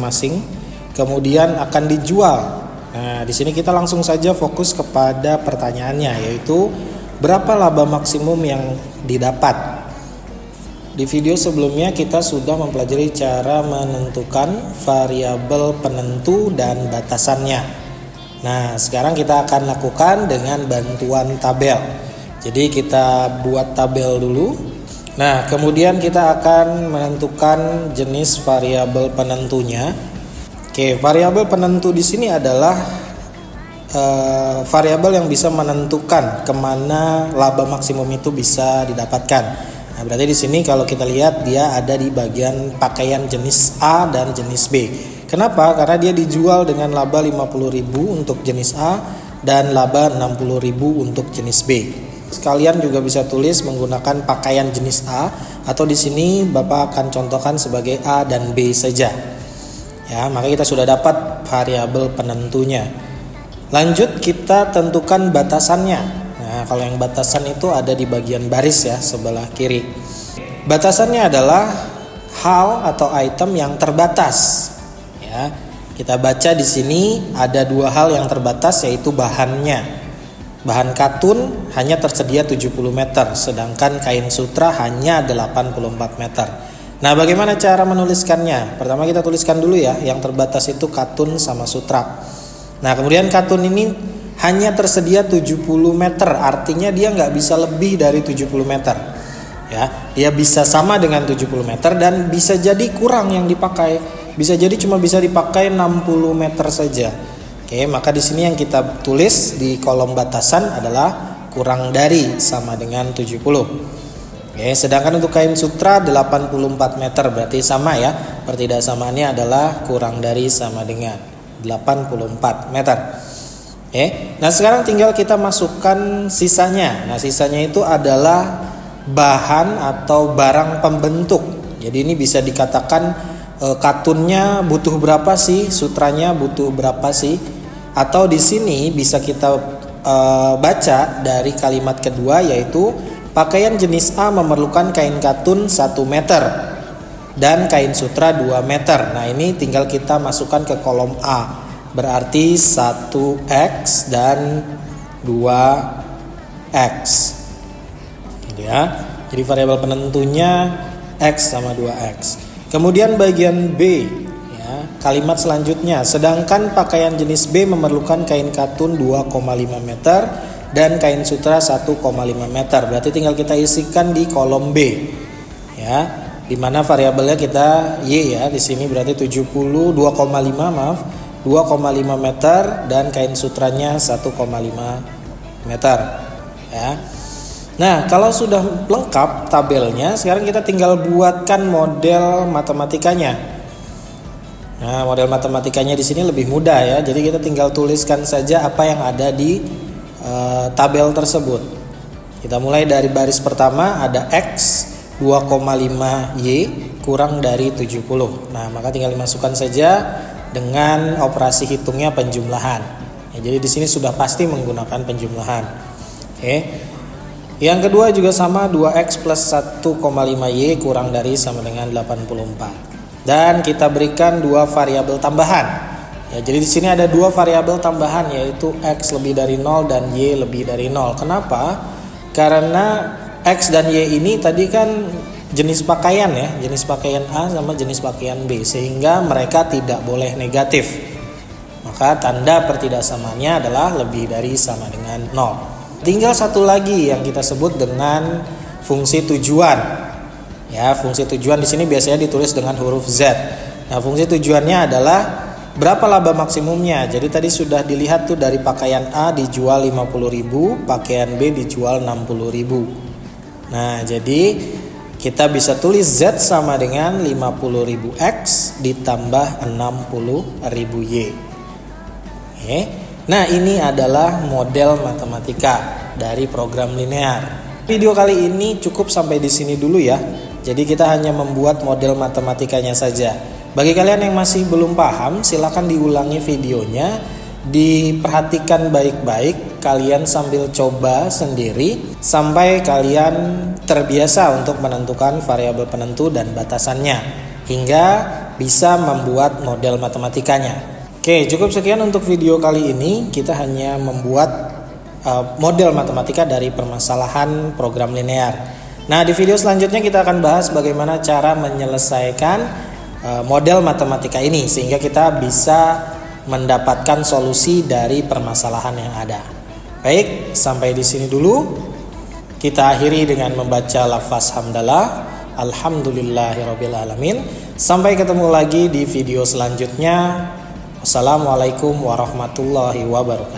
masing-masing, kemudian akan dijual. Nah, di sini kita langsung saja fokus kepada pertanyaannya, yaitu berapa laba maksimum yang didapat. Di video sebelumnya kita sudah mempelajari cara menentukan variabel penentu dan batasannya. Nah, sekarang kita akan lakukan dengan bantuan tabel. Jadi kita buat tabel dulu. Nah, kemudian kita akan menentukan jenis variabel penentunya. Oke, variabel penentu di sini adalah variabel yang bisa menentukan kemana laba maksimum itu bisa didapatkan. Nah, berarti di sini kalau kita lihat dia ada di bagian pakaian jenis A dan jenis B. Kenapa? Karena dia dijual dengan laba 50.000 untuk jenis A dan laba 60.000 untuk jenis B. Sekalian juga bisa tulis menggunakan pakaian jenis A, atau di sini Bapak akan contohkan sebagai A dan B saja. Ya, maka kita sudah dapat variabel penentunya. Lanjut kita tentukan batasannya. Nah, kalau yang batasan itu ada di bagian baris ya, sebelah kiri. Batasannya adalah hal atau item yang terbatas. Ya, kita baca di sini ada dua hal yang terbatas, yaitu bahannya. Bahan katun hanya tersedia 70 meter, sedangkan kain sutra hanya 84 meter. Nah, bagaimana cara menuliskannya? Pertama kita tuliskan dulu ya, yang terbatas itu katun sama sutra. Nah, kemudian katun ini hanya tersedia 70 meter, artinya dia nggak bisa lebih dari 70 meter. Ya, dia bisa sama dengan 70 meter dan bisa jadi kurang yang dipakai. Bisa jadi cuma bisa dipakai 60 meter saja. Oke, maka di sini yang kita tulis di kolom batasan adalah kurang dari sama dengan 70. Oke, sedangkan untuk kain sutra 84 meter, berarti sama ya. Pertidaksamaannya adalah kurang dari sama dengan 84 meter. Oke, nah sekarang tinggal kita masukkan sisanya. Nah, sisanya itu adalah bahan atau barang pembentuk. Jadi ini bisa dikatakan katunnya butuh berapa sih, sutranya butuh berapa sih? Atau di sini bisa kita baca dari kalimat kedua, yaitu pakaian jenis A memerlukan kain katun 1 meter dan kain sutra 2 meter. Nah, ini tinggal kita masukkan ke kolom A. Berarti 1X dan 2X. Ya. Jadi variabel penentunya X sama 2X. Kemudian bagian B ya, kalimat selanjutnya, sedangkan pakaian jenis B memerlukan kain katun 2,5 meter dan kain sutra 1,5 meter. Berarti tinggal kita isikan di kolom B. Ya, di mana variabelnya kita Y ya, di sini berarti 2,5 meter dan kain sutranya 1,5 meter ya. Nah, kalau sudah lengkap tabelnya, sekarang kita tinggal buatkan model matematikanya. Nah, model matematikanya di sini lebih mudah ya. Jadi kita tinggal tuliskan saja apa yang ada di tabel tersebut. Kita mulai dari baris pertama, ada X 2,5Y kurang dari 70. Nah, maka tinggal dimasukkan saja dengan operasi hitungnya penjumlahan. Ya, jadi di sini sudah pasti menggunakan penjumlahan. Oke. Yang kedua juga sama, 2X plus 1,5Y kurang dari sama dengan 84. Dan kita berikan dua variabel tambahan. Ya, jadi di sini ada dua variabel tambahan, yaitu X lebih dari 0 dan Y lebih dari 0. Kenapa? Karena X dan Y ini tadi kan jenis pakaian ya, jenis pakaian A sama jenis pakaian B, sehingga mereka tidak boleh negatif. Maka tanda pertidaksamaannya adalah lebih dari sama dengan 0. Tinggal satu lagi yang kita sebut dengan fungsi tujuan. Ya, fungsi tujuan di sini biasanya ditulis dengan huruf Z. Nah, fungsi tujuannya adalah berapa laba maksimumnya. Jadi tadi sudah dilihat tuh, dari pakaian A dijual 50.000, pakaian B dijual 60.000. Nah, jadi kita bisa tulis Z sama dengan 50.000X ditambah 60.000Y. Oke. Nah, ini adalah model matematika dari program linear. Video kali ini cukup sampai di sini dulu ya. Jadi kita hanya membuat model matematikanya saja. Bagi kalian yang masih belum paham, silakan diulangi videonya, diperhatikan baik-baik, kalian sambil coba sendiri sampai kalian terbiasa untuk menentukan variabel penentu dan batasannya, hingga bisa membuat model matematikanya. Oke, cukup sekian untuk video kali ini. Kita hanya membuat model matematika dari permasalahan program linear. Nah, di video selanjutnya kita akan bahas bagaimana cara menyelesaikan model matematika ini sehingga kita bisa mendapatkan solusi dari permasalahan yang ada. Baik, sampai di sini dulu. Kita akhiri dengan membaca lafaz hamdalah. Alhamdulillahirabbil alamin. Sampai ketemu lagi di video selanjutnya. Wassalamualaikum warahmatullahi wabarakatuh.